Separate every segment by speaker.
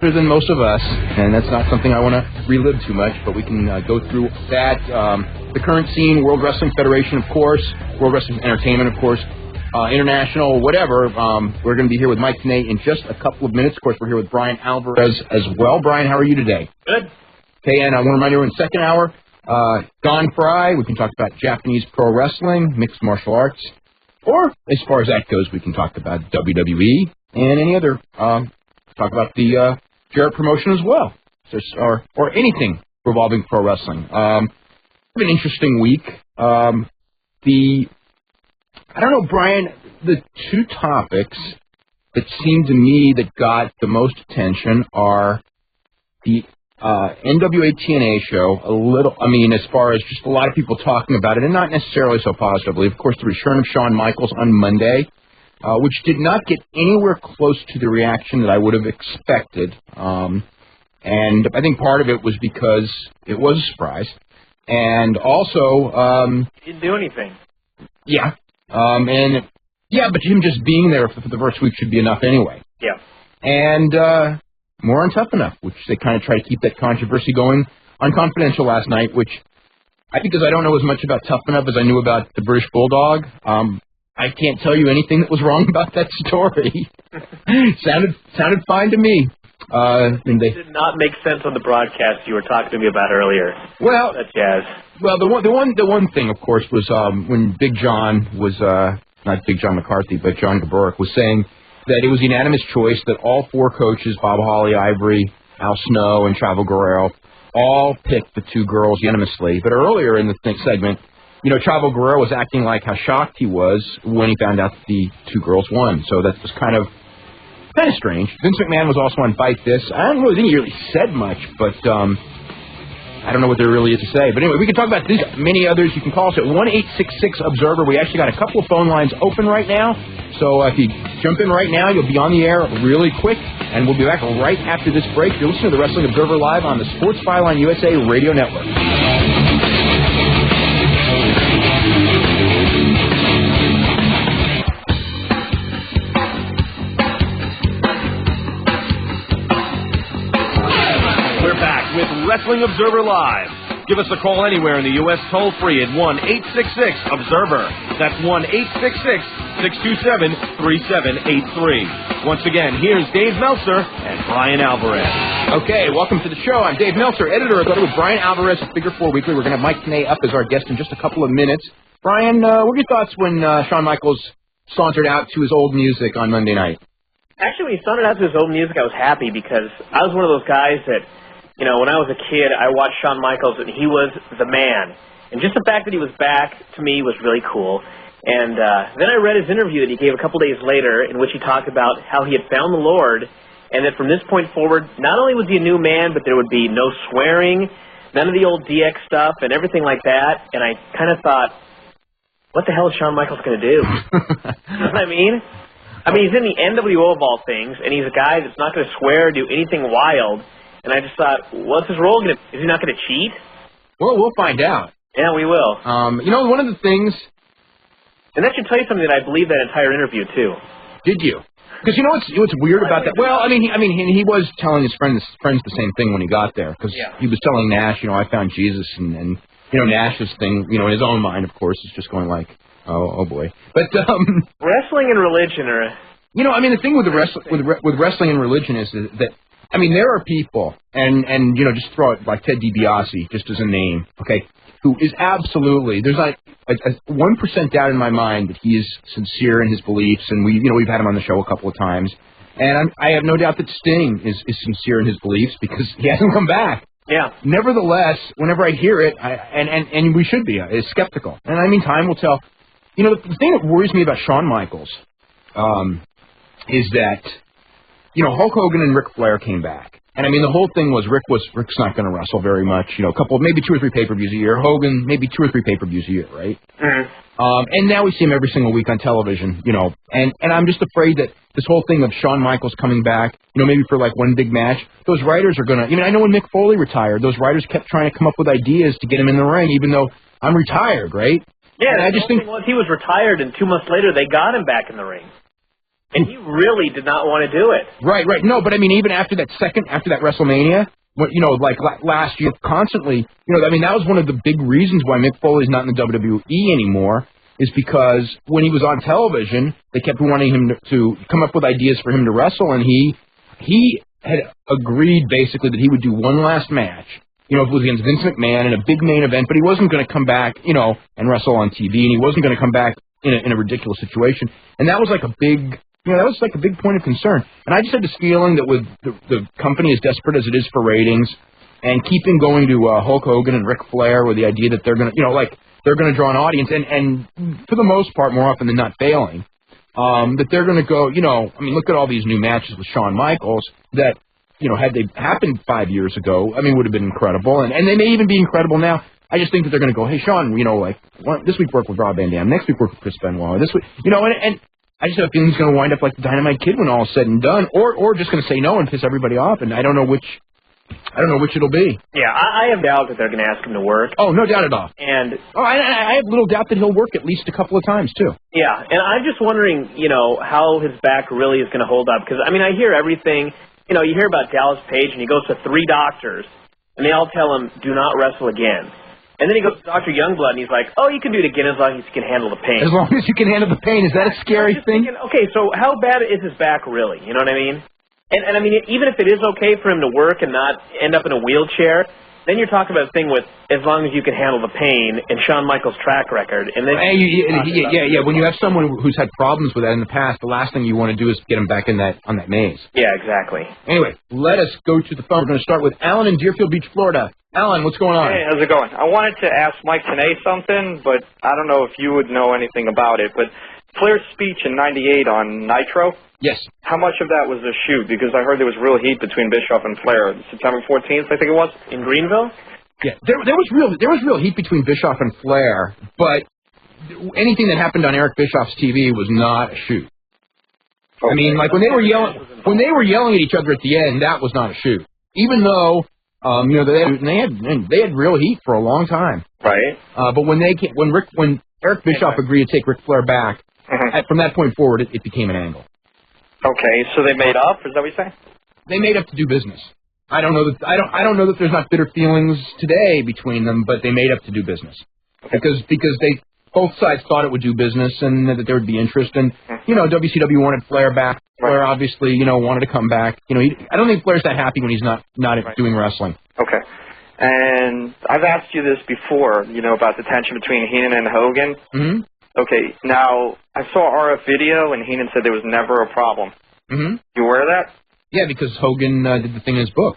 Speaker 1: better than most of us, and that's not something I want to relive too much, but we can go through that. The current scene, World Wrestling Federation, of course, World Wrestling Entertainment, of course, international, whatever. We're going to be here with Mike TENAY in just a couple of minutes. Of course, we're here with Bryan Alvarez as well. Bryan, how are you today?
Speaker 2: Good.
Speaker 1: Okay, and I want to remind you, in the second hour, FRYE, we can talk about Japanese pro wrestling, mixed martial arts, or as far as that goes, we can talk about WWE and any other, talk about the Jarrett promotion as well, or anything revolving pro wrestling. An interesting week. I don't know, Bryan, the two topics that seem to me that got the most attention are the NWA TENAY show, as far as just a lot of people talking about it, and not necessarily so positively. Of course, the return of Shawn Michaels on Monday, which did not get anywhere close to the reaction that I would have expected. And I think part of it was because it was a surprise. And also...
Speaker 2: he didn't do anything.
Speaker 1: Yeah. But him just being there for the first week should be enough anyway.
Speaker 2: Yeah.
Speaker 1: And more on Tough Enough, which they kind of try to keep that controversy going on Confidential last night, which I think because I don't know as much about Tough Enough as I knew about the British Bulldog, I can't tell you anything that was wrong about that story. sounded fine to me.
Speaker 2: It did not make sense on the broadcast you were talking to me about earlier.
Speaker 1: Well,
Speaker 2: that jazz.
Speaker 1: Well, the one thing, of course, was when Big John was not Big John McCarthy, but John Gaburick was saying that it was a unanimous choice that all four coaches, Bob Holly, Ivory, Al Snow, and Chavo Guerrero, all picked the two girls unanimously. But earlier in the segment, Chavo Guerrero was acting like how shocked he was when he found out that the two girls won. So that was kind of strange. Vince McMahon was also on Fight This. I don't really think he really said much, but I don't know what there really is to say. But anyway, we can talk about this, many others. You can call us at 1-866-OBSERVER. We actually got a couple of phone lines open right now. So if you jump in right now, you'll be on the air really quick, and we'll be back right after this break. You're listening to the Wrestling Observer Live on the Sports Byline USA Radio Network.
Speaker 3: Wrestling Observer Live. Give us a call anywhere in the U.S. toll-free at 1-866-OBSERVER. That's 1-866-627-3783. Once again, here's Dave Meltzer and Bryan Alvarez.
Speaker 1: Okay, welcome to the show. I'm Dave Meltzer, editor of with Bryan Alvarez at Figure 4 Weekly. We're going to have Mike TENAY up as our guest in just a couple of minutes. Bryan, what were your thoughts when Shawn Michaels sauntered out to his old music on Monday night?
Speaker 2: Actually, when he sauntered out to his old music, I was happy because I was one of those guys that, when I was a kid, I watched Shawn Michaels, and he was the man. And just the fact that he was back, to me, was really cool. And then I read his interview that he gave a couple days later in which he talked about how he had found the Lord, and that from this point forward, not only was he a new man, but there would be no swearing, none of the old DX stuff, and everything like that. And I kind of thought, what the hell is Shawn Michaels going to do? You know what I mean? He's in the NWO of all things, and he's a guy that's not going to swear or do anything wild. And I just thought, what's his role going to be? Is he not going to cheat?
Speaker 1: Well, we'll find out.
Speaker 2: Yeah, we will.
Speaker 1: One of the things...
Speaker 2: And that should tell you something that I believe that entire interview, too.
Speaker 1: Did you? Because what's weird about that? Well, he was telling his friends the same thing when he got there. Because he was telling Nash, I found Jesus. And Nash's thing, in his own mind, of course, is just going like, oh boy. But
Speaker 2: wrestling and religion are...
Speaker 1: the thing with wrestling and religion is that there are people, and just throw it like Ted DiBiase, just as a name, okay, who is absolutely, there's not a 1% doubt in my mind that he is sincere in his beliefs, and we've had him on the show a couple of times, and I have no doubt that Sting is sincere in his beliefs because he hasn't come back.
Speaker 2: Yeah.
Speaker 1: Nevertheless, whenever I hear it, and we should be, is skeptical. And time will tell. The thing that worries me about Shawn Michaels is that, Hulk Hogan and Ric Flair came back. And the whole thing was Rick's not going to wrestle very much. Maybe 2 or 3 pay-per-views a year. Hogan, maybe 2 or 3 pay-per-views a year, right?
Speaker 2: Mm-hmm.
Speaker 1: And now we see him every single week on television, And I'm just afraid that this whole thing of Shawn Michaels coming back, maybe for like one big match, those writers are going to... I know when Mick Foley retired, those writers kept trying to come up with ideas to get him in the ring, even though I'm retired, right?
Speaker 2: Yeah,
Speaker 1: and I just think
Speaker 2: once he was retired, and 2 months later, they got him back in the ring. And he really did not want to do it.
Speaker 1: Right. No, but I mean, even after that WrestleMania, like last year, constantly, I mean, that was one of the big reasons why Mick Foley's not in the WWE anymore, is because when he was on television, they kept wanting him to come up with ideas for him to wrestle, and he had agreed basically that he would do one last match. If it was against Vince McMahon in a big main event, but he wasn't going to come back, and wrestle on TV, and he wasn't going to come back in a ridiculous situation. And that was like a big point of concern. And I just had this feeling that with the company as desperate as it is for ratings, and keeping going to Hulk Hogan and Ric Flair with the idea that they're going to, they're going to draw an audience, and for the most part, more often than not failing, that they're going to go, I mean, look at all these new matches with Shawn Michaels that, had they happened 5 years ago, I mean, would have been incredible, and they may even be incredible now. I just think that they're going to go, hey, Shawn, this week work with Rob Van Dam, next week work with Chris Benoit, this week, and I just have a feeling he's going to wind up like the Dynamite Kid when all is said and done, or just going to say no and piss everybody off, and I don't know which it'll be.
Speaker 2: Yeah, I have doubt that they're going to ask him to work.
Speaker 1: Oh, no doubt at all.
Speaker 2: And
Speaker 1: I have little doubt that he'll work at least a couple of times too.
Speaker 2: Yeah, and I'm just wondering, how his back really is going to hold up, because I mean, I hear everything. You hear about Dallas Page, and he goes to 3 doctors, and they all tell him, do not wrestle again. And then he goes to Dr. Youngblood, and he's like, oh, you can do it again as long as you can handle the pain.
Speaker 1: As long as you can handle the pain. Is that a scary thing?
Speaker 2: Thinking, okay, so how bad is his back really? You know what I mean? And I mean, even if it is okay for him to work and not end up in a wheelchair, then you're talking about a thing with as long as you can handle the pain and Shawn Michaels' track record. And then
Speaker 1: when you have someone who's had problems with that in the past, the last thing you want to do is get him back on that maze.
Speaker 2: Yeah, exactly.
Speaker 1: Anyway, let us go to the phone. We're going to start with Alan in Deerfield Beach, Florida. Alan, what's going on?
Speaker 4: Hey, how's it going? I wanted to ask Mike TENAY something, but I don't know if you would know anything about it. But Flair's speech in '98 on Nitro.
Speaker 1: Yes.
Speaker 4: How much of that was a shoot? Because I heard there was real heat between Bischoff and Flair. September 14th, I think it was,
Speaker 2: in Greenville.
Speaker 1: Yeah, there was real heat between Bischoff and Flair, but anything that happened on Eric Bischoff's TV was not a shoot. Okay. I mean, like when they were yelling at each other at the end, that was not a shoot. Even though they had real heat for a long time.
Speaker 4: Right.
Speaker 1: But when Eric Bischoff agreed to take Ric Flair back, from that point forward, it became an angle.
Speaker 4: Okay, so they made up. Is that what you're saying?
Speaker 1: They made up to do business. I don't know that there's not bitter feelings today between them, but they made up to do business because they both sides thought it would do business and that there would be interest. And WCW wanted Flair back. Flair obviously wanted to come back. I don't think Flair's that happy when he's not doing wrestling.
Speaker 4: Okay. And I've asked you this before, about the tension between Heenan and Hogan.
Speaker 1: Mm-hmm.
Speaker 4: Okay, now, I saw RF video, and Heenan said there was never a problem.
Speaker 1: Mm-hmm.
Speaker 4: You aware of that?
Speaker 1: Yeah, because Hogan did the thing in his book.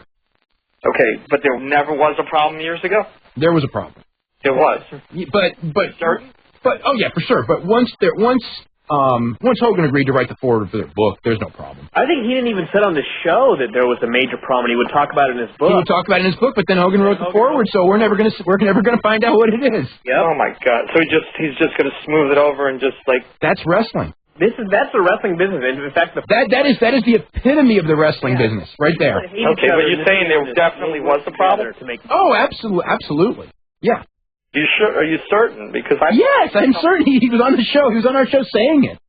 Speaker 4: Okay, but there never was a problem years ago?
Speaker 1: There was a problem.
Speaker 4: There was?
Speaker 1: But
Speaker 4: certain?
Speaker 1: But oh yeah, for sure. But once Hogan agreed to write the foreword for their book, there's no problem.
Speaker 2: I think he didn't even said on the show that there was a major problem. He would talk about it in his book.
Speaker 1: He would talk about it in his book, but then Hogan wrote the foreword, so we're never gonna find out what it is.
Speaker 4: Yep. Oh my God! So he's just gonna smooth it over and just like
Speaker 1: that's wrestling.
Speaker 2: That's the wrestling business. In fact, that
Speaker 1: is the epitome of the wrestling business right there.
Speaker 4: Okay, but you're saying there definitely was a problem?
Speaker 1: Oh, absolutely. Yeah.
Speaker 4: You sure? Are you certain? Because
Speaker 1: yes, I'm certain he was on the show. He was on our show saying it.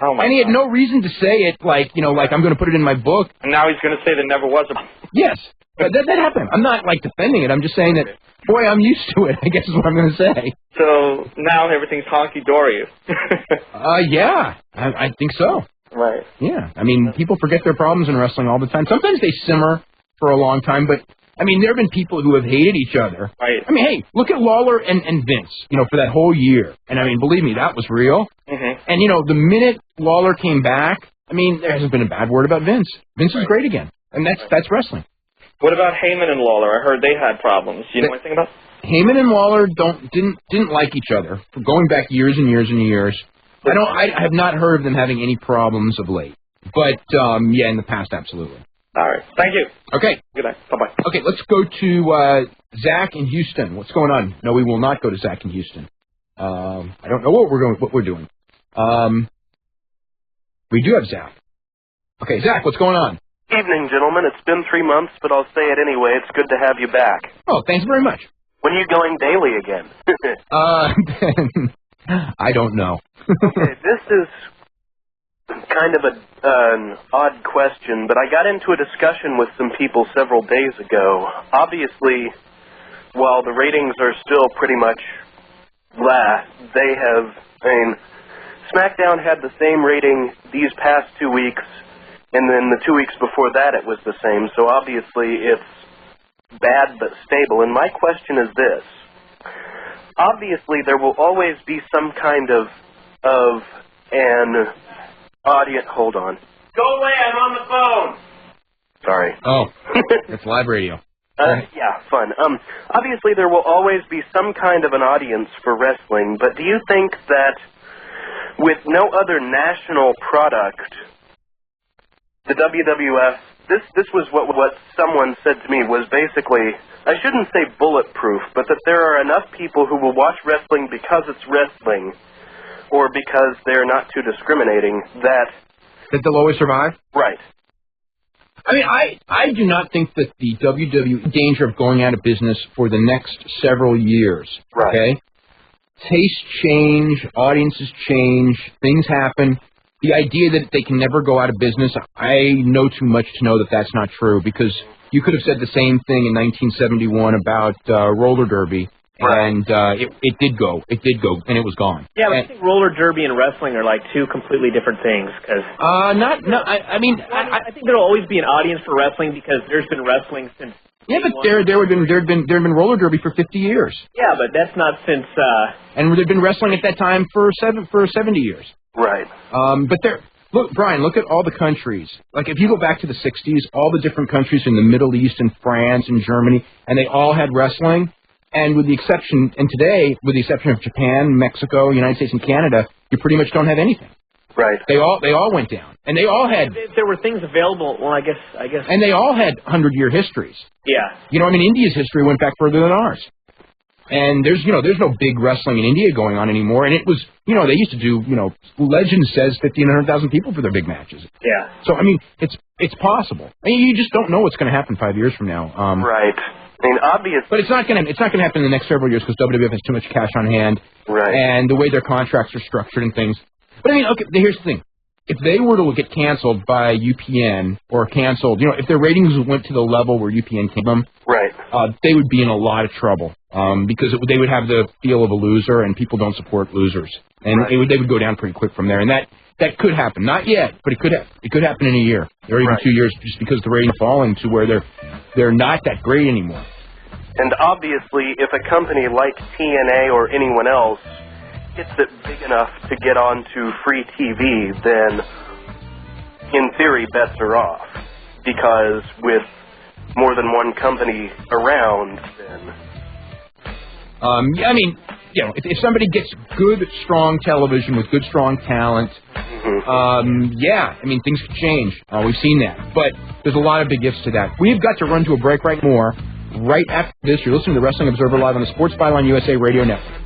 Speaker 4: Oh my!
Speaker 1: And he had no reason to say it like I'm going to put it in my book.
Speaker 4: And now he's going to say there never was a.
Speaker 1: Yes, but that happened. I'm not defending it. I'm just saying that. Boy, I'm used to it. I guess is what I'm going to say.
Speaker 4: So now everything's honky dory.
Speaker 1: Yeah, I think so.
Speaker 4: Right.
Speaker 1: Yeah, I mean, people forget their problems in wrestling all the time. Sometimes they simmer for a long time, but. I mean, there have been people who have hated each other.
Speaker 4: Right.
Speaker 1: I mean, hey, look at Lawler and Vince, for that whole year. And, I mean, believe me, that was real.
Speaker 4: Mm-hmm.
Speaker 1: And, the minute Lawler came back, I mean, there hasn't been a bad word about Vince. Vince is great again. And that's wrestling.
Speaker 4: What about Heyman and Lawler? I heard they had problems. Do you know anything about that?
Speaker 1: Heyman and Lawler didn't like each other for going back years and years and years. I have not heard of them having any problems of late. But, yeah, in the past, absolutely.
Speaker 4: All right. Thank you.
Speaker 1: Okay.
Speaker 4: Good night. Bye-bye.
Speaker 1: Okay, let's go to Zach in Houston. What's going on? No, we will not go to Zach in Houston. I don't know what we're doing. We do have Zach. Okay, Zach, what's going on?
Speaker 5: Evening, gentlemen. It's been 3 months, but I'll say it anyway. It's good to have you back.
Speaker 1: Oh, thanks very much.
Speaker 5: When are you going daily again?
Speaker 1: I don't know.
Speaker 5: Okay, kind of an odd question, but I got into a discussion with some people several days ago. Obviously, while the ratings are still pretty much they have, SmackDown had the same rating these past 2 weeks, and then the 2 weeks before that it was the same, so obviously it's bad but stable. And my question is this. Obviously there will always be some kind of an audience. Hold on. Go away, I'm on the phone! Sorry.
Speaker 1: Oh, it's live radio.
Speaker 5: Yeah, fun. Obviously there will always be some kind of an audience for wrestling, but do you think that with no other national product, the WWF, this was what someone said to me, was basically, I shouldn't say bulletproof, but that there are enough people who will watch wrestling because it's wrestling, or because they're not too discriminating, that
Speaker 1: they'll always survive?
Speaker 5: Right.
Speaker 1: I mean, I do not think that the WWE in danger of going out of business for the next several years.
Speaker 5: Right.
Speaker 1: Okay? Tastes change, audiences change, things happen. The idea that they can never go out of business, I know too much to know that that's not true, because you could have said the same thing in 1971 about roller derby.
Speaker 5: Right.
Speaker 1: And it did go, and it was gone.
Speaker 2: Yeah, but I think roller derby and wrestling are like two completely different things. Cause
Speaker 1: I
Speaker 2: think there'll always be an audience for wrestling because there's been wrestling since.
Speaker 1: Yeah, but there had been roller derby for 50 years.
Speaker 2: Yeah, but that's not since.
Speaker 1: And there'd been wrestling at that time for 70 years.
Speaker 5: Right.
Speaker 1: But look, Brian, look at all the countries. Like, if you go back to the 60s, all the different countries in the Middle East and France and Germany, and they all had wrestling. And with the exception, and today, with the exception of Japan, Mexico, United States, and Canada, you pretty much don't have anything.
Speaker 5: Right.
Speaker 1: They all went down, and they all had.
Speaker 2: If there were things available, well, I guess.
Speaker 1: And they all had 100-year histories.
Speaker 2: Yeah.
Speaker 1: You know, I mean, India's history went back further than ours. And there's no big wrestling in India going on anymore. And it was, they used to do, Legend says 1,500,000 people for their big matches.
Speaker 5: Yeah.
Speaker 1: So I mean, it's possible. I mean, you just don't know what's going to happen 5 years from now.
Speaker 5: Right. I mean, obviously.
Speaker 1: But it's not going to happen in the next several years because WWF has too much cash on hand.
Speaker 5: Right.
Speaker 1: And the way their contracts are structured and things. But I mean, okay, here's the thing. If they were to get canceled by UPN or canceled, if their ratings went to the level where UPN came them,
Speaker 5: right,
Speaker 1: they would be in a lot of trouble because they would have the feel of a loser, and people don't support losers, and
Speaker 5: right,
Speaker 1: they would go down pretty quick from there. And that could happen, not yet, but it could happen in a year or even
Speaker 5: right,
Speaker 1: 2 years, just because the ratings are falling to where they're not that great anymore.
Speaker 5: And obviously, if a company like TNA or anyone else gets it big enough to get onto free TV, then in theory bets are off, because with more than one company around, then
Speaker 1: I mean, if somebody gets good, strong television with good, strong talent, I mean, things could change. We've seen that, but there's a lot of big ifs to that. We've got to run to a break right after this. You're listening to the Wrestling Observer Live on the Sports Byline USA Radio Network.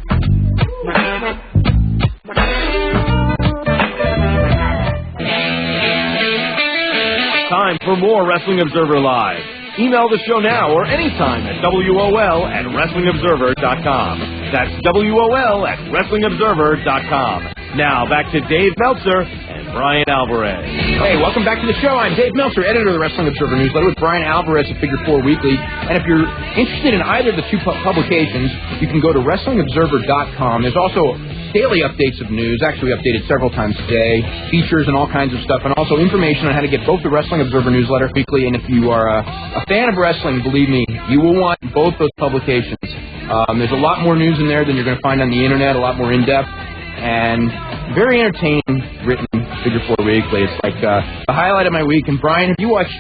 Speaker 3: Time for more Wrestling Observer Live. Email the show now or anytime at WOL@WrestlingObserver.com. That's WOL@WrestlingObserver.com. Now back to Dave Meltzer and Bryan Alvarez.
Speaker 1: Hey, welcome back to the show. I'm Dave Meltzer, editor of the Wrestling Observer newsletter with Bryan Alvarez at Figure 4 Weekly. And if you're interested in either of the two publications, you can go to WrestlingObserver.com. There's also daily updates of news, actually updated several times a day, features and all kinds of stuff, and also information on how to get both the Wrestling Observer newsletter weekly. And if you are a fan of wrestling, believe me, you will want both those publications. There's a lot more news in there than you're going to find on the internet, a lot more in-depth, and very entertaining written Figure 4 Weekly. It's like the highlight of my week. And Brian, have you watched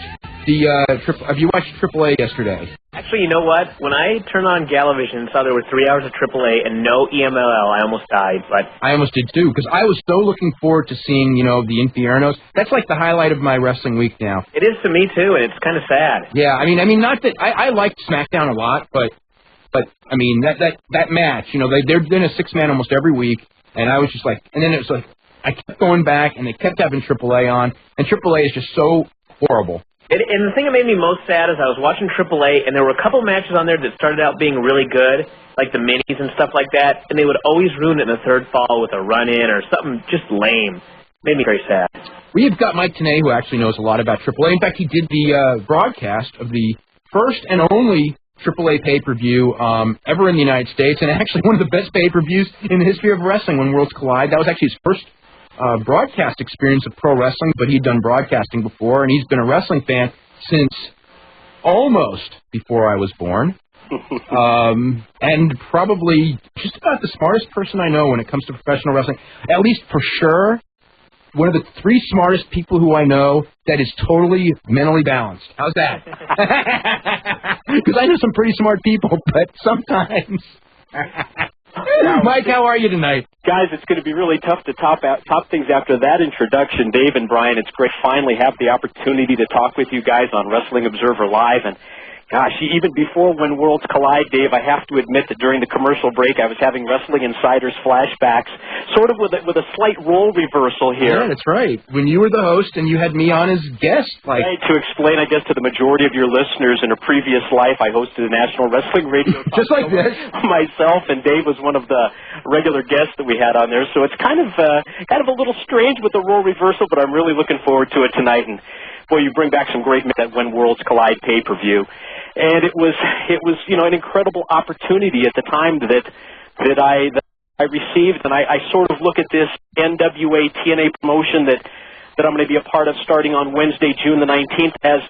Speaker 1: AAA yesterday?
Speaker 2: Actually, you know what? When I turned on Galavision and saw there were 3 hours of AAA and no EMLL, I almost died. But
Speaker 1: I almost did too, because I was so looking forward to seeing, the Infiernos. That's like the highlight of my wrestling week now.
Speaker 2: It is to me too, and it's kind of sad.
Speaker 1: Yeah, I mean, not that I liked SmackDown a lot, but I mean that match, they're in a 6-man almost every week, and I was just like, and then it was like I kept going back, and they kept having AAA on, and AAA is just so horrible.
Speaker 2: And the thing that made me most sad is I was watching AAA, and there were a couple matches on there that started out being really good, like the minis and stuff like that, and they would always ruin it in the third fall with a run-in or something just lame. Made me very sad.
Speaker 1: We have got Mike TENAY, who actually knows a lot about AAA. In fact, he did the broadcast of the first and only AAA pay-per-view ever in the United States, and actually one of the best pay-per-views in the history of wrestling, When Worlds Collide. That was actually his first broadcast experience of pro wrestling, but he'd done broadcasting before, and he's been a wrestling fan since almost before I was born. And probably just about the smartest person I know when it comes to professional wrestling, at least for sure. One of the 3 smartest people who I know that is totally mentally balanced. How's that? Because I know some pretty smart people, but sometimes. Mike, how are you tonight?
Speaker 6: Guys, it's going to be really tough to top things after that introduction. Dave and Bryan, it's great to finally have the opportunity to talk with you guys on Wrestling Observer Live. And gosh, even before When Worlds Collide, Dave, I have to admit that during the commercial break, I was having Wrestling Insiders flashbacks, sort of with a slight role reversal here.
Speaker 1: Yeah, that's right. When you were the host and you had me on as guest. Right,
Speaker 6: to explain, I guess, to the majority of your listeners, in a previous life, I hosted a national wrestling radio
Speaker 1: just like this.
Speaker 6: Myself, and Dave was one of the regular guests that we had on there. So it's kind of a little strange with the role reversal, but I'm really looking forward to it tonight. And boy, you bring back some great men at When Worlds Collide pay-per-view. And it was an incredible opportunity at the time that I received, and I sort of look at this NWA TNA promotion that I'm going to be a part of starting on Wednesday, June the 19th, as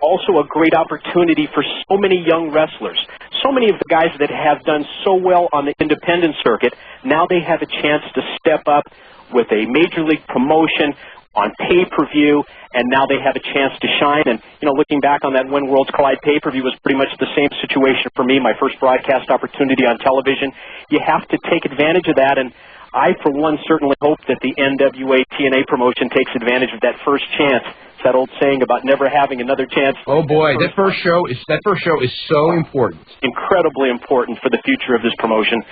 Speaker 6: also a great opportunity for so many young wrestlers. So many of the guys that have done so well on the independent circuit, now they have a chance to step up with a major league promotion on pay-per-view, and now they have a chance to shine. And, looking back on that When Worlds Collide pay-per-view was pretty much the same situation for me, my first broadcast opportunity on television. You have to take advantage of that, and I, for one, certainly hope that the NWA TNA promotion takes advantage of that first chance. It's that old saying about never having another chance.
Speaker 1: Oh, boy, that first show is so important.
Speaker 6: Incredibly important for the future of this promotion.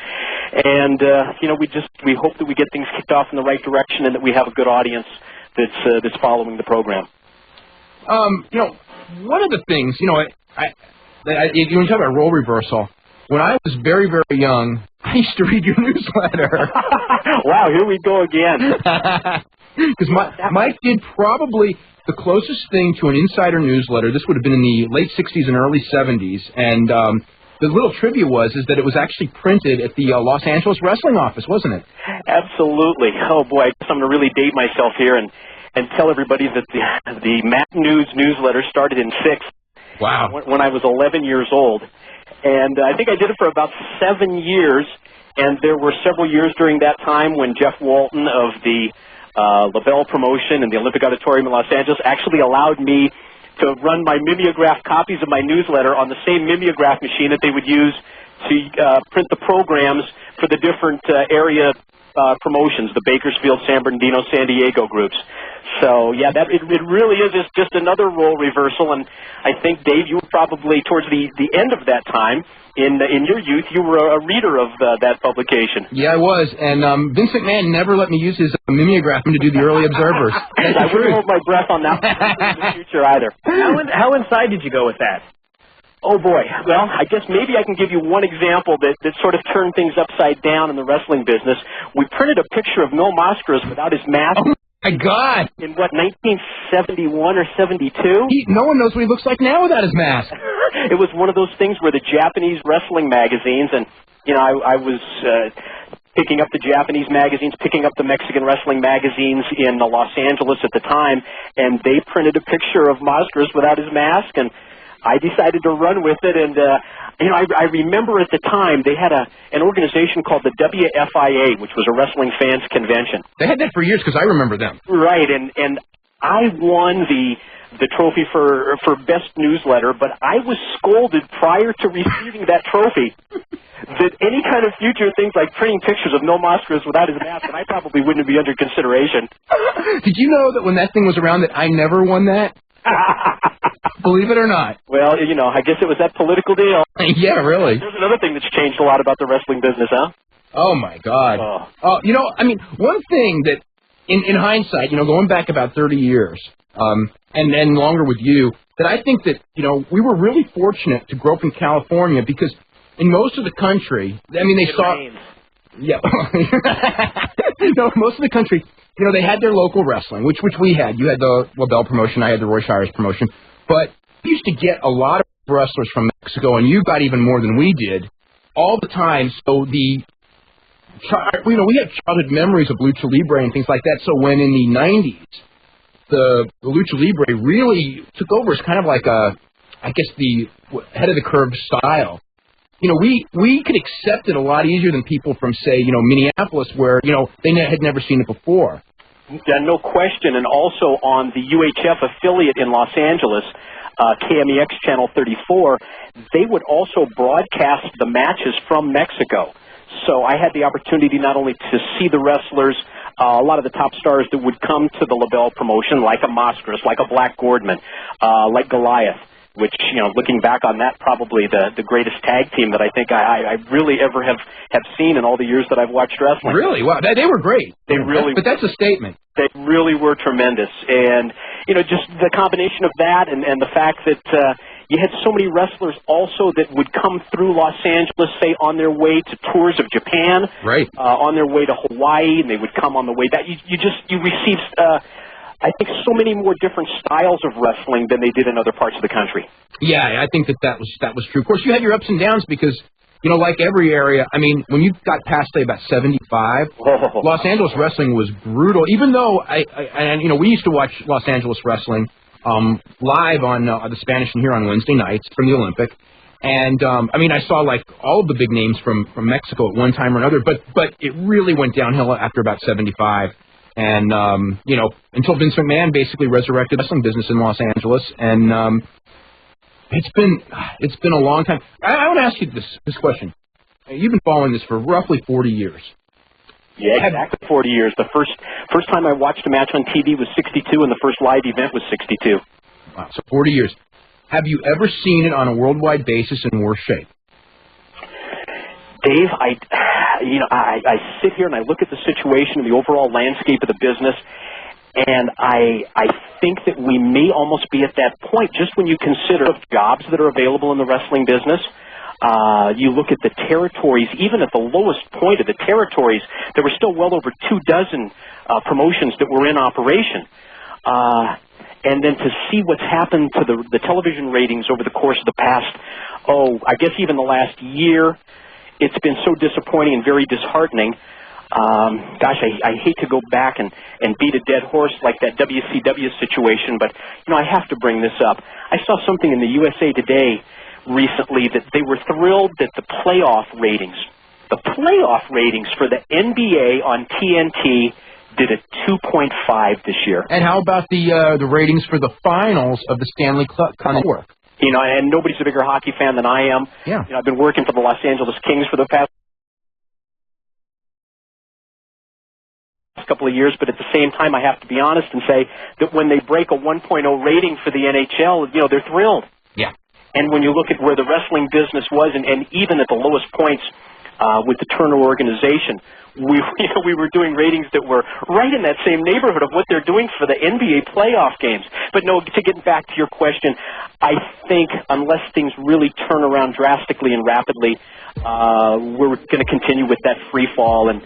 Speaker 6: And, we hope that we get things kicked off in the right direction and that we have a good audience that's following the program.
Speaker 1: One of the things, you talk about role reversal, when I was very, very young, I used to read your newsletter.
Speaker 6: Wow, here we go again.
Speaker 1: Because Mike did probably the closest thing to an insider newsletter. This would have been in the late 60s and early 70s, and the little trivia is that it was actually printed at the Los Angeles wrestling office, wasn't it?
Speaker 6: Absolutely. Oh, boy, I guess I'm going to really date myself here and tell everybody that the Mac News newsletter started in 6th.
Speaker 1: Wow.
Speaker 6: When I was 11 years old. And I think I did it for about 7 years, and there were several years during that time when Jeff Walton of the LaBelle promotion and the Olympic Auditorium in Los Angeles actually allowed me to run my mimeograph copies of my newsletter on the same mimeograph machine that they would use to print the programs for the different area promotions, the Bakersfield, San Bernardino, San Diego groups. So, yeah, it really is just another role reversal, and I think, Dave, you were probably towards the end of that time. In your youth, you were a reader of that publication.
Speaker 1: Yeah, I was, and Vince McMahon never let me use his mimeograph to do the early observers.
Speaker 6: I wouldn't hold my breath on that in the future either.
Speaker 2: How inside did you go with that?
Speaker 6: Oh, boy. Well, I guess maybe I can give you one example that sort of turned things upside down in the wrestling business. We printed a picture of Mil Mascaras without his mask.
Speaker 1: Oh, my God.
Speaker 6: In, 1971 or 72?
Speaker 1: No one knows what he looks like now without his mask.
Speaker 6: It was one of those things where the Japanese wrestling magazines, and, I was picking up the Japanese magazines, picking up the Mexican wrestling magazines in Los Angeles at the time, and they printed a picture of Mascaras without his mask, and I decided to run with it, and I remember at the time they had an organization called the WFIA, which was a wrestling fans convention.
Speaker 1: They had that for years because I remember them.
Speaker 6: Right, and I won the trophy for best newsletter, but I was scolded prior to receiving that trophy that any kind of future things like printing pictures of Mil Mascaras without his mask, and I probably wouldn't be under consideration.
Speaker 1: Did you know that when that thing was around that I never won that? Believe it or not.
Speaker 6: Well, I guess it was that political deal.
Speaker 1: Yeah, really.
Speaker 6: There's another thing that's changed a lot about the wrestling business, huh?
Speaker 1: Oh, my God. One thing that, in hindsight, going back about 30 years, and longer with you, that I think that, we were really fortunate to grow up in California because in most of the country, they saw...
Speaker 2: Rains.
Speaker 1: Yeah. No, most of the country, they had their local wrestling, which we had. You had the LaBelle promotion, I had the Roy Shires promotion. But we used to get a lot of wrestlers from Mexico, and you got even more than we did all the time. So we had childhood memories of Lucha Libre and things like that. So when in the 90s, the Lucha Libre really took over as kind of like the head of the curve style. We could accept it a lot easier than people from, say, Minneapolis, where, they had never seen it before.
Speaker 6: Yeah, no question. And also on the UHF affiliate in Los Angeles, KMEX Channel 34, they would also broadcast the matches from Mexico. So I had the opportunity not only to see the wrestlers, a lot of the top stars that would come to the LaBelle promotion, like a Mascaras, like a Black Gordman, like Goliath, which, looking back on that, probably the greatest tag team that I think I really ever have seen in all the years that I've watched wrestling.
Speaker 1: Really? Wow, they were great.
Speaker 6: They really,
Speaker 1: but that's a statement.
Speaker 6: They really were tremendous. And, just the combination of that and the fact that you had so many wrestlers also that would come through Los Angeles, say, on their way to tours of Japan,
Speaker 1: right?
Speaker 6: On their way to Hawaii, and they would come on the way back. You received, I think, so many more different styles of wrestling than they did in other parts of the country.
Speaker 1: Yeah, I think that was true. Of course, you had your ups and downs because, like every area, I mean, when you got past, say, about 75, Los Angeles wrestling was brutal. Even though we used to watch Los Angeles wrestling live on the Spanish and here on Wednesday nights from the Olympic. And, I saw, like, all of the big names from Mexico at one time or another, but it really went downhill after about 75. And, until Vince McMahon basically resurrected the wrestling business in Los Angeles. And it's been a long time. I want to ask you this question. You've been following this for roughly 40 years.
Speaker 6: Yeah, exactly 40 years. The first time I watched a match on TV was 62, and the first live event was 62.
Speaker 1: Wow, so 40 years. Have you ever seen it on a worldwide basis in worse shape?
Speaker 6: Dave, I sit here and I look at the situation and the overall landscape of the business, and I think that we may almost be at that point just when you consider jobs that are available in the wrestling business. You look at the territories, even at the lowest point of the territories, there were still well over 24 promotions that were in operation. And then to see what's happened to the television ratings over the course of the past, I guess even the last year, it's been so disappointing and very disheartening. I hate to go back and beat a dead horse like that WCW situation, but, I have to bring this up. I saw something in the USA Today recently that they were thrilled that the playoff ratings for the NBA on TNT did a 2.5 this year.
Speaker 1: And how about the ratings for the finals of the Stanley Cup Network?
Speaker 6: And nobody's a bigger hockey fan than I am.
Speaker 1: Yeah.
Speaker 6: I've been working for the Los Angeles Kings for the past couple of years, but at the same time, I have to be honest and say that when they break a 1.0 rating for the NHL, they're thrilled.
Speaker 1: Yeah.
Speaker 6: And when you look at where the wrestling business was, and even at the lowest points with the Turner organization, we were doing ratings that were right in that same neighborhood of what they're doing for the NBA playoff games. But no, to get back to your question, I think unless things really turn around drastically and rapidly, we're going to continue with that free fall. And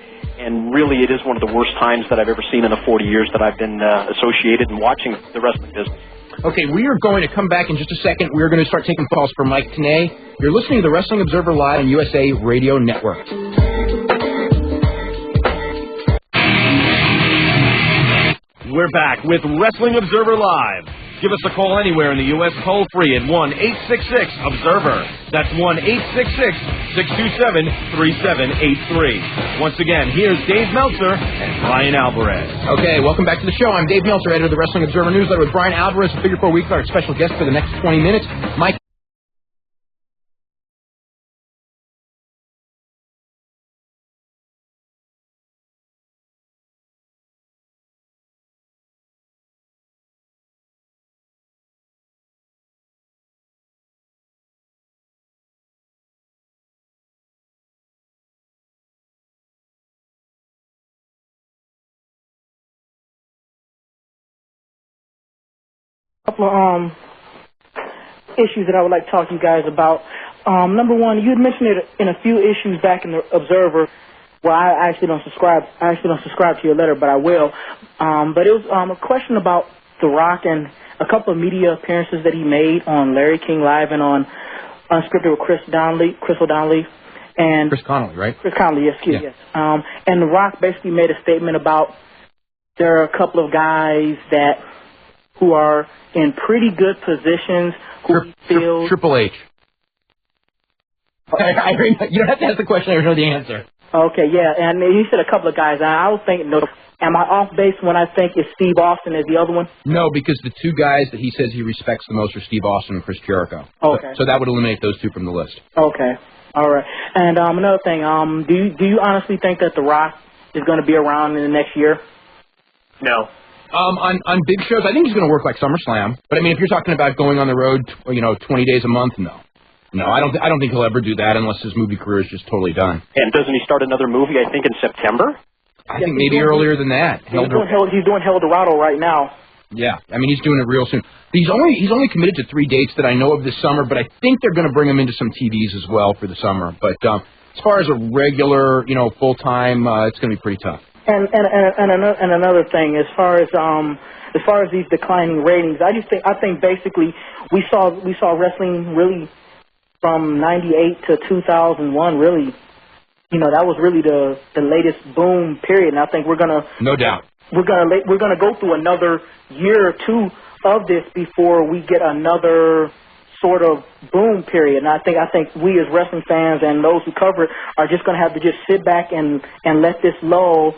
Speaker 6: really, it is one of the worst times that I've ever seen in the 40 years that I've been associated and watching the wrestling business.
Speaker 1: Okay, we are going to come back in just a second. We are going to start taking calls from Mike TENAY. You're listening to the Wrestling Observer Live on USA Radio Network.
Speaker 3: We're back with Wrestling Observer Live. Give us a call anywhere in the U.S. toll-free at 1-866-OBSERVER. That's 1-866-627-3783. Once again, here's Dave Meltzer and Bryan Alvarez.
Speaker 1: Okay, welcome back to the show. I'm Dave Meltzer, editor of the Wrestling Observer Newsletter with Bryan Alvarez of Figure 4 Weeks, our special guest for the next 20 minutes, Mike.
Speaker 7: Couple of issues that I would like to talk to you guys about. Number one, you had mentioned it in a few issues back in the Observer Well, I actually don't subscribe. I actually don't subscribe to your letter, but I will. But it was a question about The Rock and a couple of media appearances that he made on Larry King Live and on Unscripted with Chris O'Donnell, and
Speaker 1: Chris Connolly, right?
Speaker 7: Chris Connolly, yes,
Speaker 1: Yeah.
Speaker 7: yes. And The Rock basically made a statement about there are a couple of guys who are in pretty good positions who he feels.
Speaker 1: Triple H. You don't have to ask the question. I already know the answer.
Speaker 7: Okay, yeah, and he said a couple of guys. I was thinking, am I off base when I think it's Steve Austin as the other one?
Speaker 1: No, because the two guys that he says he respects the most are Steve Austin and Chris Jericho.
Speaker 7: Okay.
Speaker 1: So that would eliminate those two from the list.
Speaker 7: Okay. All right. And another thing, do you honestly think that The Rock is going to be around in the next year?
Speaker 2: No.
Speaker 1: On big shows, I think he's going to work like SummerSlam. But I mean, if you're talking about going on the road, 20 days a month, no. No, I don't think he'll ever do that unless his movie career is just totally done.
Speaker 6: And doesn't he start another movie, I think, in September?
Speaker 1: I think maybe earlier than that.
Speaker 7: He's doing Hell Dorado right now.
Speaker 1: Yeah, I mean, he's doing it real soon. He's only committed to 3 dates that I know of this summer, but I think they're going to bring him into some TVs as well for the summer. But as far as a regular, full-time, it's going to be pretty tough.
Speaker 7: And another thing, as far as these declining ratings, I think basically we saw wrestling really from '98 to 2001 really, that was really the latest boom period, and I think we're gonna
Speaker 1: no doubt
Speaker 7: we're gonna go through another year or two of this before we get another sort of boom period. And I think we as wrestling fans and those who cover it are just gonna have to just sit back and let this lull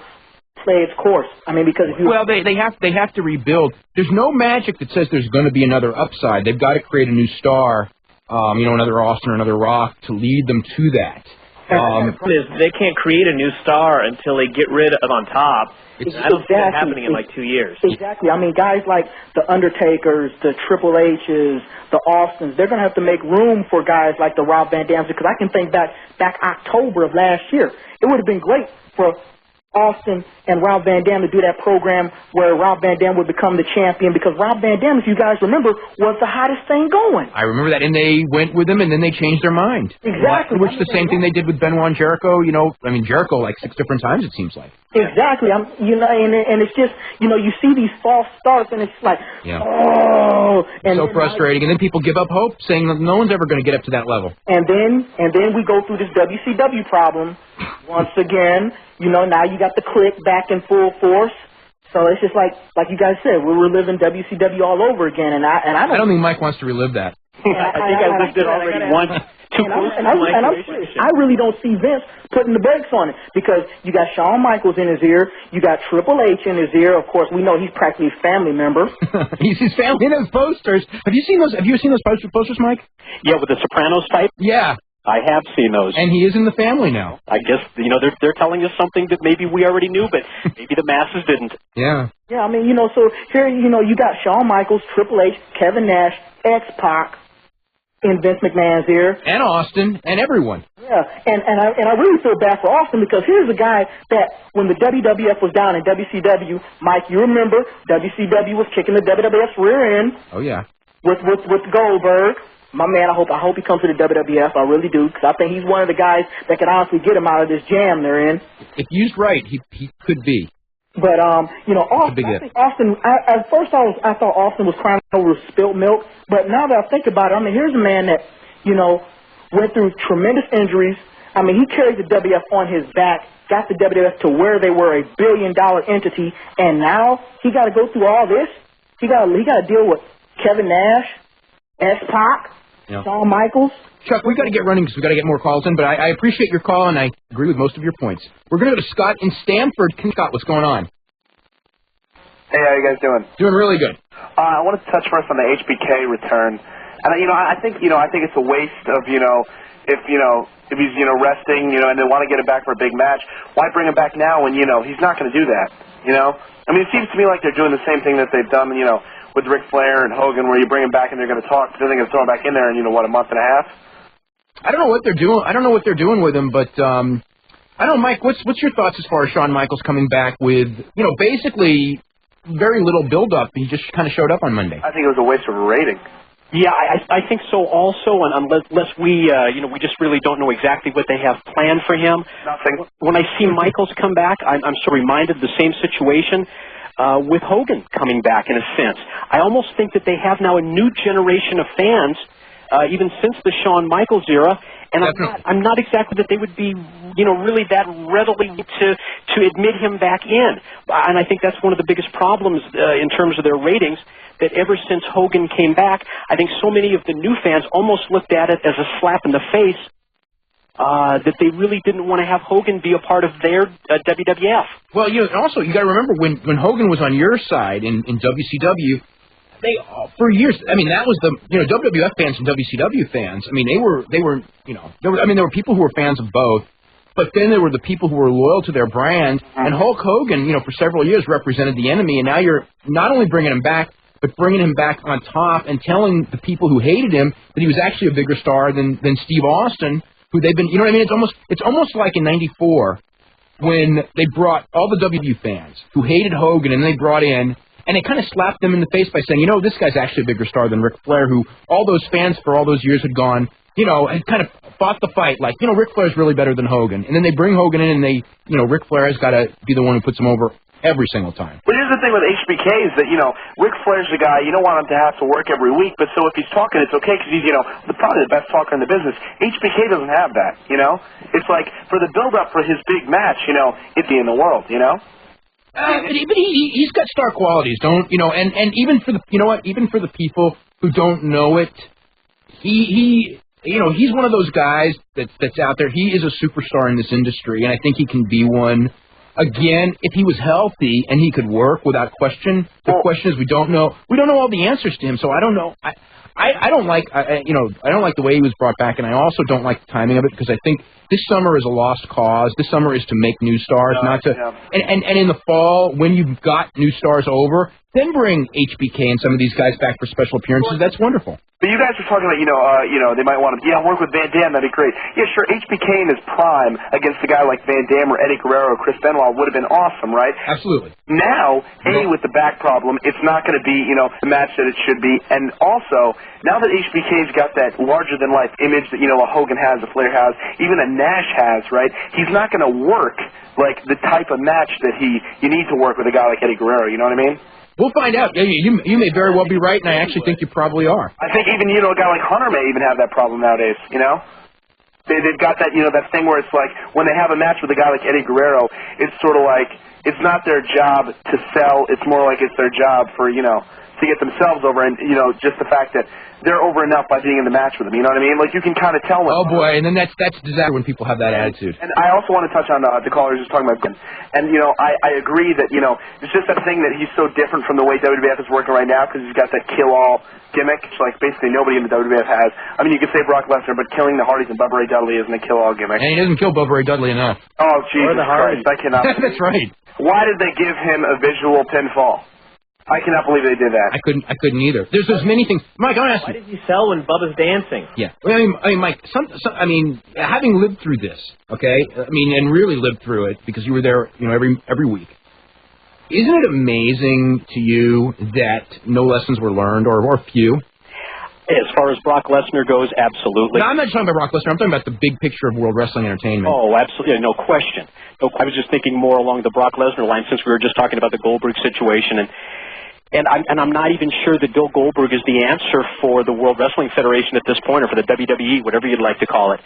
Speaker 7: play its course. I mean, because
Speaker 1: they have to rebuild. There's no magic that says there's going to be another upside. They've got to create a new star, another Austin or another Rock to lead them to that.
Speaker 2: The problem is they can't create a new star until they get rid of on top. I don't see that happening in like 2 years.
Speaker 7: Exactly. I mean, guys like the Undertakers, the Triple H's, the Austins, they're going to have to make room for guys like the Rob Van Dams, because I can think back October of last year. It would have been great for Austin and Rob Van Dam to do that program where Rob Van Dam would become the champion, because Rob Van Dam, if you guys remember, was the hottest thing going.
Speaker 1: I remember that, and they went with him, and then they changed their mind.
Speaker 7: Exactly.
Speaker 1: Which the same thing they did with Benoit and Jericho. Jericho like 6 different times, it seems like.
Speaker 7: Exactly. And it's just, you see these false starts, and it's like,
Speaker 1: and so frustrating. And then people give up hope, saying that no one's ever going to get up to that level.
Speaker 7: And then we go through this WCW problem once again. Now you got the Click back in full force. So it's just like you guys said, we're reliving WCW all over again. And I don't
Speaker 1: think Mike wants to relive that.
Speaker 6: I think I lived it already once.
Speaker 7: I really don't see Vince putting the brakes on it, because you got Shawn Michaels in his ear, you got Triple H in his ear. Of course, we know he's practically a family member.
Speaker 1: He's his family in those posters. Have you seen those posters, Mike?
Speaker 6: Yeah, with the Sopranos type.
Speaker 1: Yeah.
Speaker 6: I have seen those.
Speaker 1: And he is in the family now.
Speaker 6: I guess, they're telling us something that maybe we already knew, but maybe the masses didn't.
Speaker 1: Yeah.
Speaker 7: Yeah, I mean, so here, you got Shawn Michaels, Triple H, Kevin Nash, X-Pac in Vince McMahon's ear.
Speaker 1: And Austin, and everyone.
Speaker 7: Yeah, and I really feel bad for Austin, because here's a guy that when the WWF was down in WCW, Mike, you remember, WCW was kicking the WWF's rear end.
Speaker 1: Oh, yeah.
Speaker 7: With Goldberg. My man, I hope he comes to the WWF. I really do, because I think he's one of the guys that can honestly get him out of this jam they're in.
Speaker 1: If used right, he could be.
Speaker 7: But Austin. I think Austin. At first, I thought Austin was crying over spilt milk. But now that I think about it, I mean, here's a man that went through tremendous injuries. I mean, he carried the WWF on his back, got the WWF to where they were a $1 billion entity, and now he got to go through all this. He got to deal with Kevin Nash, X-Pac. Shawn Michaels.
Speaker 1: Chuck, we got to get running because we got to get more calls in, but I appreciate your call, and I agree with most of your points. We're going to go to Scott in Stamford. Scott, what's going on?
Speaker 8: Hey, how you guys doing?
Speaker 1: Doing really good.
Speaker 8: I wanted to touch first on the HBK return, and I think it's a waste of if he's resting and they want to get him back for a big match, why bring him back now when he's not going to do that? I mean, it seems to me like they're doing the same thing that they've done with Ric Flair and Hogan, where you bring him back and they're going to talk, but then they're going to throw him back in there in, a month and a half?
Speaker 1: I don't know what they're doing. I don't know what they're doing with him, but I don't know, Mike, what's your thoughts as far as Shawn Michaels coming back with, basically very little build-up? He just kind of showed up on Monday.
Speaker 8: I think it was a waste of a rating.
Speaker 6: Yeah, I think so also, and unless we, we just really don't know exactly what they have planned for him.
Speaker 8: Nothing.
Speaker 6: When I see Michaels come back, I'm so reminded of the same situation with Hogan coming back, in a sense. I almost think that they have now a new generation of fans, even since the Shawn Michaels era, and I'm not exactly that they would be, really that readily to admit him back in. And I think that's one of the biggest problems in terms of their ratings, that ever since Hogan came back, I think so many of the new fans almost looked at it as a slap in the face, that they really didn't want to have Hogan be a part of their WWF.
Speaker 1: Well, also you got to remember when Hogan was on your side in WCW, they for years. I mean, that was the WWF fans and WCW fans. I mean, they were there were people who were fans of both, but then there were the people who were loyal to their brand. And Hulk Hogan, for several years represented the enemy, and now you're not only bringing him back, but bringing him back on top and telling the people who hated him that he was actually a bigger star than Steve Austin, who they've been, what I mean? It's almost like in '94 when they brought all the WW fans who hated Hogan, and they brought in, and they kind of slapped them in the face by saying, this guy's actually a bigger star than Ric Flair, who all those fans for all those years had gone, had kind of fought the fight, like, Ric Flair's really better than Hogan. And then they bring Hogan in, and Ric Flair has got to be the one who puts him over every single time.
Speaker 8: But here's the thing with HBK is that, Ric Flair's the guy, you don't want him to have to work every week, but so if he's talking, it's okay because he's, probably the best talker in the business. HBK doesn't have that, It's like, for the build-up for his big match, it'd be in the world,
Speaker 1: But he's got star qualities, and even for the, even for the people who don't know it, he's one of those guys that's out there. He is a superstar in this industry, and I think he can be one. Again, if he was healthy and he could work without question, the question is we don't know all the answers to him. So I don't know. I don't like I don't like the way he was brought back, and I also don't like the timing of it because I think this summer is a lost cause. This summer is to make new stars, not to. Yeah. And in the fall, when you've got new stars over, then bring HBK and some of these guys back for special appearances. That's wonderful.
Speaker 8: But you guys are talking about, they might want to, work with Van Dam, that'd be great. Yeah, sure, HBK in his prime against a guy like Van Dam or Eddie Guerrero or Chris Benoit would have been awesome, right?
Speaker 1: Absolutely.
Speaker 8: Now, with the back problem, it's not going to be, the match that it should be. And also, now that HBK's got that larger-than-life image that, a Hogan has, a Flair has, even a Nash has, right, he's not going to work like the type of match that you need to work with a guy like Eddie Guerrero, you know what I mean?
Speaker 1: We'll find out. You may very well be right, and I actually think you probably are.
Speaker 8: I think even, a guy like Hunter may even have that problem nowadays, They've got that, that thing where it's like when they have a match with a guy like Eddie Guerrero, it's sort of like it's not their job to sell. It's more like it's their job for, to get themselves over and, just the fact that they're over enough by being in the match with them. You know what I mean? Like, you can kind of tell them.
Speaker 1: Oh, boy, and then that's disaster when people have that attitude.
Speaker 8: And I also want to touch on the callers just talking about, and, I agree that, it's just that thing that he's so different from the way WWF is working right now because he's got that kill-all gimmick, which, like, basically nobody in the WWF has. I mean, you could say Brock Lesnar, but killing the Hardys and Bubba Ray Dudley isn't a kill-all gimmick.
Speaker 1: And he doesn't kill Bubba Ray Dudley enough.
Speaker 8: Oh, Jesus Christ, I cannot believe
Speaker 1: That's right.
Speaker 8: Why did they give him a visual pinfall? I cannot believe they did that.
Speaker 1: I couldn't either. There's many things. Mike, I want to ask you.
Speaker 2: Why did he sell when Bubba's dancing?
Speaker 1: Yeah. I mean, Mike, having lived through this, okay, and really lived through it because you were there, every week. Isn't it amazing to you that no lessons were learned or few?
Speaker 6: As far as Brock Lesnar goes, absolutely.
Speaker 1: No, I'm not talking about Brock Lesnar. I'm talking about the big picture of World Wrestling Entertainment.
Speaker 6: Oh, absolutely. No question. I was just thinking more along the Brock Lesnar line since we were just talking about the Goldberg situation. And I'm not even sure that Bill Goldberg is the answer for the World Wrestling Federation at this point, or for the WWE, whatever you'd like to call it.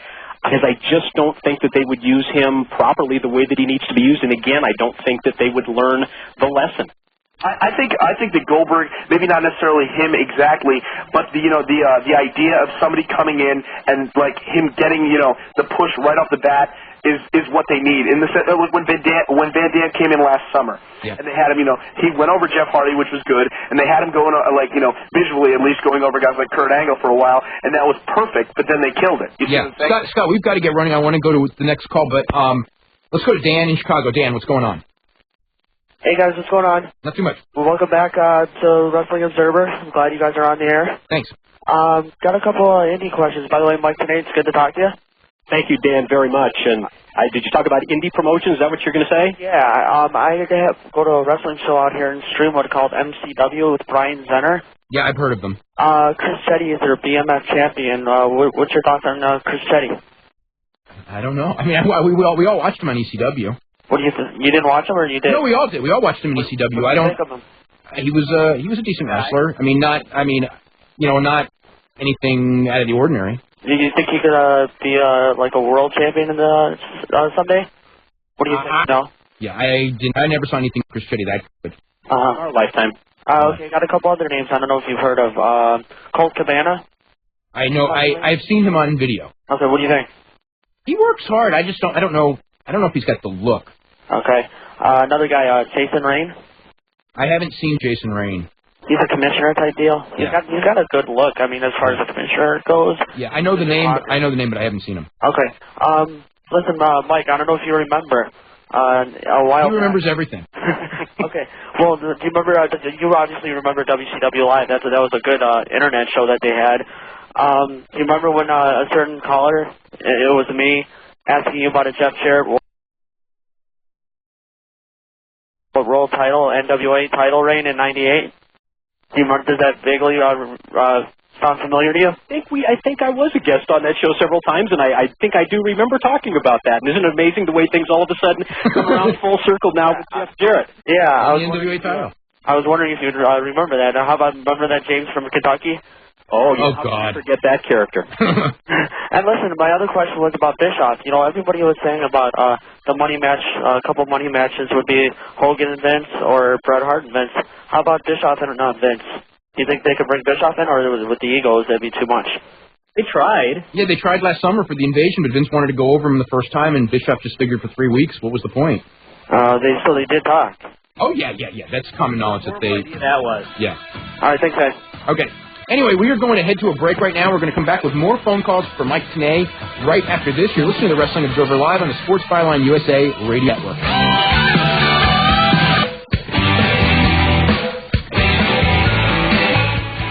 Speaker 6: Because I just don't think that they would use him properly the way that he needs to be used. And again, I don't think that they would learn the lesson.
Speaker 8: I think that Goldberg, maybe not necessarily him exactly, but the idea of somebody coming in and like him getting the push right off the bat is what they need. In the when Van Dam came in last summer, and they had him, he went over Jeff Hardy, which was good, and they had him going visually at least going over guys like Kurt Angle for a while, and that was perfect. But then they killed it.
Speaker 1: Scott, we've got to get running. I want to go to the next call, but let's go to Dan in Chicago. Dan, what's going on?
Speaker 9: Hey guys, what's going on?
Speaker 1: Not too much.
Speaker 9: Well, welcome back to Wrestling Observer. I'm glad you guys are on the air.
Speaker 1: Thanks.
Speaker 9: Got a couple of indie questions. By the way, Mike TENAY, it's good to talk to you.
Speaker 6: Thank you, Dan, very much. And did you talk about indie promotions? Is that what you're going to say?
Speaker 9: Yeah, I go to a wrestling show out here in Streamwood called MCW with Bryan Zenner.
Speaker 1: Yeah, I've heard of them.
Speaker 9: Chris Chetty is their BMF champion. What's your thoughts on Chris Chetty?
Speaker 1: I don't know. I mean, we all watched him on ECW.
Speaker 9: What do you think? You didn't watch him, or you did?
Speaker 1: No, we all did. We all watched him in ECW.
Speaker 9: What do you think of him?
Speaker 1: He was a decent wrestler. I mean, not anything out of the ordinary.
Speaker 9: Do you think he could be like a world champion in the someday? What do you think? No.
Speaker 1: Yeah, I never saw anything Chris Chetty that good.
Speaker 6: Our lifetime.
Speaker 9: Okay, got a couple other names. I don't know if you've heard of Colt Cabana.
Speaker 1: I know. I've seen him on video.
Speaker 9: Okay, what do you think?
Speaker 1: He works hard. I don't know if he's got the look.
Speaker 9: Okay. Another guy, Jason Rain.
Speaker 1: I haven't seen Jason Rain.
Speaker 9: He's a commissioner type deal. He's got a good look. I mean, as far as the commissioner goes.
Speaker 1: Yeah, I know the name. But I haven't seen him.
Speaker 9: Okay. Listen, Mike. I don't know if you remember. A while.
Speaker 1: He remembers everything.
Speaker 9: Okay. Well, do you remember? You obviously remember WCW Live. That was a good internet show that they had. Do you remember when a certain caller, it was me, asking you about a Jeff Jarrett World title, NWA title reign in '98? Do you remember? Does that vaguely sound familiar to you?
Speaker 6: I think I was a guest on that show several times, and I think I do remember talking about that. And isn't it amazing the way things all of a sudden come around full circle now with Jeff Jarrett?
Speaker 9: Yeah.
Speaker 1: The NWA title.
Speaker 9: I was wondering if you'd remember that. How about remember that James from Kentucky?
Speaker 6: Oh,
Speaker 1: yeah. Oh, God.
Speaker 6: Forget that character.
Speaker 9: And listen, my other question was about Bischoff. You know, everybody was saying about the money match, a couple money matches would be Hogan and Vince or Bret Hart and Vince. How about Bischoff and Vince? Do you think they could bring Bischoff in, or with the egos, that'd be too much?
Speaker 2: They tried.
Speaker 1: Yeah, they tried last summer for the Invasion, but Vince wanted to go over him the first time, and Bischoff just figured for 3 weeks. What was the point?
Speaker 9: They did talk.
Speaker 1: Oh, yeah. That's common knowledge that they...
Speaker 2: That was.
Speaker 1: Yeah.
Speaker 9: All right, thanks, guys.
Speaker 1: Okay. Anyway, we are going to head to a break right now. We're going to come back with more phone calls for Mike TENAY right after this. You're listening to the Wrestling Observer Live on the Sports Byline USA Radio Network.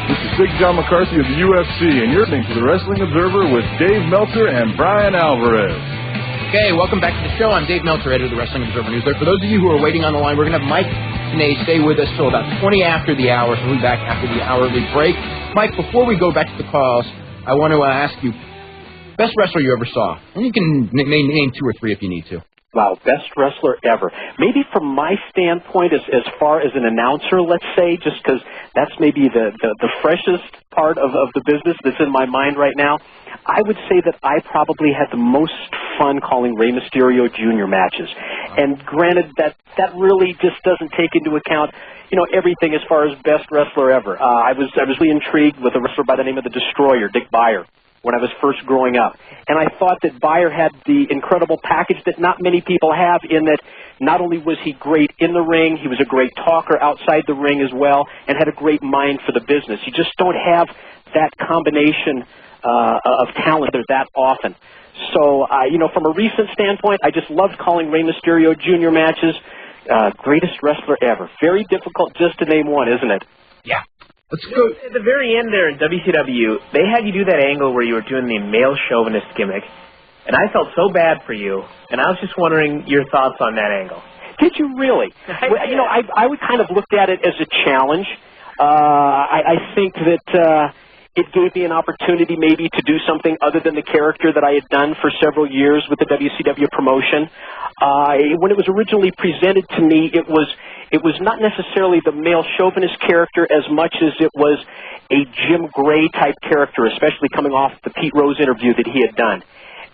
Speaker 10: This is Big John McCarthy of the UFC, and you're listening to the Wrestling Observer with Dave Meltzer and Bryan Alvarez.
Speaker 1: Okay, welcome back to the show. I'm Dave Meltzer, editor of the Wrestling Observer Newsletter. For those of you who are waiting on the line, we're going to have Mike TENAY stay with us till about 20 after the hour, so we'll be back after the hourly break. Mike, before we go back to the calls, I want to ask you, best wrestler you ever saw? And you can name 2 or 3 if you need to.
Speaker 6: Wow, best wrestler ever. Maybe from my standpoint, as far as an announcer, let's say, just because that's maybe the freshest part of the business that's in my mind right now, I would say that I probably had the most fun calling Rey Mysterio Jr. matches. And granted, that really just doesn't take into account, everything as far as best wrestler ever. I was really intrigued with a wrestler by the name of the Destroyer, Dick Beyer, when I was first growing up. And I thought that Beyer had the incredible package that not many people have, in that not only was he great in the ring, he was a great talker outside the ring as well, and had a great mind for the business. You just don't have that combination of talent there that often. So, from a recent standpoint, I just loved calling Rey Mysterio Jr. matches. Greatest wrestler ever. Very difficult just to name one, isn't it?
Speaker 1: Yeah. Let's go.
Speaker 2: At the very end there in WCW, they had you do that angle where you were doing the male chauvinist gimmick, and I felt so bad for you, and I was just wondering your thoughts on that angle.
Speaker 6: Did you really? I would kind of looked at it as a challenge. I think that it gave me an opportunity maybe to do something other than the character that I had done for several years with the WCW promotion. When it was originally presented to me, it was not necessarily the male chauvinist character as much as it was a Jim Gray type character, especially coming off the Pete Rose interview that he had done.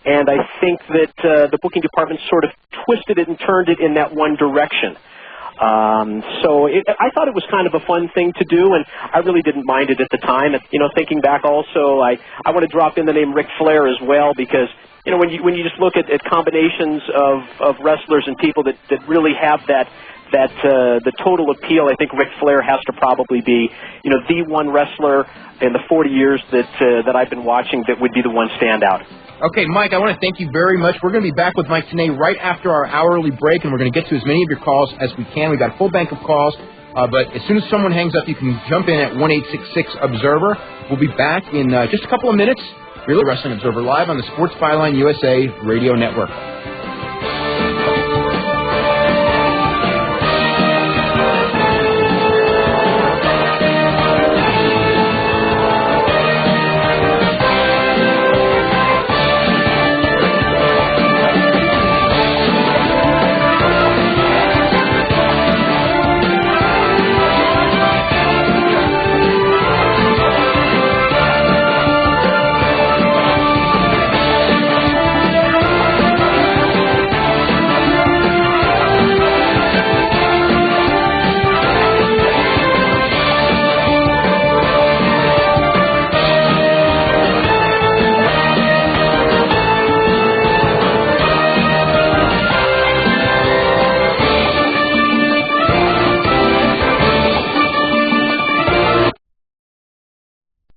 Speaker 6: And I think that the booking department sort of twisted it and turned it in that one direction. I thought it was kind of a fun thing to do, and I really didn't mind it at the time. And, thinking back also, I want to drop in the name Ric Flair as well, because, when you just look at combinations of wrestlers and people that really have the total appeal, I think Ric Flair has to probably be, the one wrestler in the 40 years that I've been watching that would be the one standout.
Speaker 1: Okay, Mike, I want to thank you very much. We're going to be back with Mike TENAY right after our hourly break, and we're going to get to as many of your calls as we can. We've got a full bank of calls, but as soon as someone hangs up, you can jump in at 1-866-OBSERVER. We'll be back in just a couple of minutes. You're Wrestling Observer Live on the Sports Byline USA Radio Network.